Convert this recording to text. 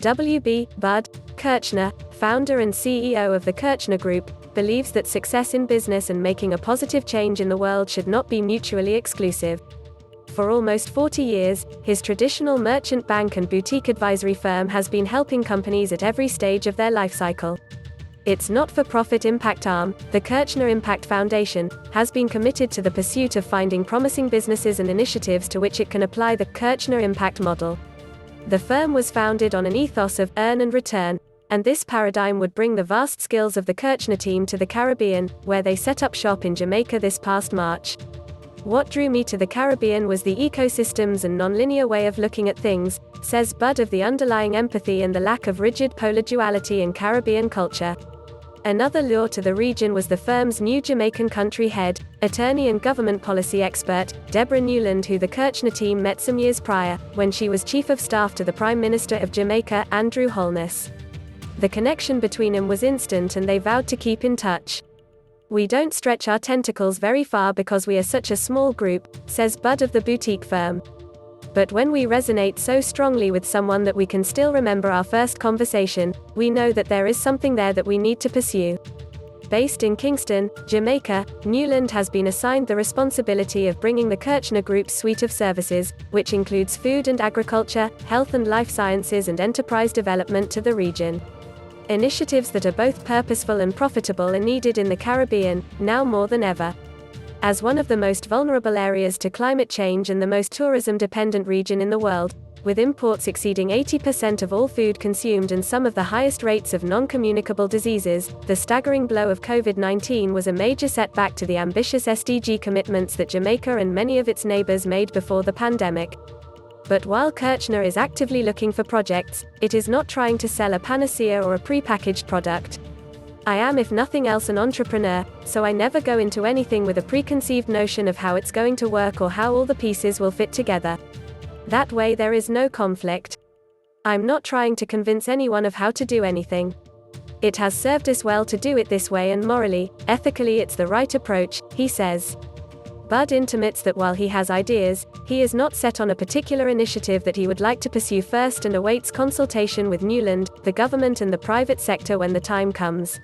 W.B. Bud Kirchner, founder and CEO of the Kirchner Group, believes that success in business and making a positive change in the world should not be mutually exclusive. For almost 40 years, his traditional merchant bank and boutique advisory firm has been helping companies at every stage of their life cycle. Its not-for-profit impact arm, the Kirchner Impact Foundation, has been committed to the pursuit of finding promising businesses and initiatives to which it can apply the Kirchner Impact model. The firm was founded on an ethos of earn and return, and this paradigm would bring the vast skills of the Kirchner team to the Caribbean, where they set up shop in Jamaica this past March. What drew me to the Caribbean was the ecosystems and non-linear way of looking at things, says Bud, of the underlying empathy and the lack of rigid polar duality in Caribbean culture. Another lure to the region was the firm's new Jamaican country head, attorney and government policy expert, Deborah Newland, who the Kirchner team met some years prior, when she was chief of staff to the Prime Minister of Jamaica, Andrew Holness. The connection between them was instant and they vowed to keep in touch. "We don't stretch our tentacles very far because we are such a small group," says Bud of the boutique firm. "But when we resonate so strongly with someone that we can still remember our first conversation, we know that there is something there that we need to pursue." Based in Kingston, Jamaica, Newland has been assigned the responsibility of bringing the Kirchner Group's suite of services, which includes food and agriculture, health and life sciences and enterprise development, to the region. Initiatives that are both purposeful and profitable are needed in the Caribbean, now more than ever. As one of the most vulnerable areas to climate change and the most tourism-dependent region in the world, with imports exceeding 80% of all food consumed and some of the highest rates of non-communicable diseases, the staggering blow of COVID-19 was a major setback to the ambitious SDG commitments that Jamaica and many of its neighbors made before the pandemic. But while Kirchner is actively looking for projects, it is not trying to sell a panacea or a prepackaged product. "I am, if nothing else, an entrepreneur, so I never go into anything with a preconceived notion of how it's going to work or how all the pieces will fit together. That way there is no conflict. I'm not trying to convince anyone of how to do anything. It has served us well to do it this way, and morally, ethically it's the right approach," he says. Bud intimates that while he has ideas, he is not set on a particular initiative that he would like to pursue first and awaits consultation with Newland, the government and the private sector when the time comes.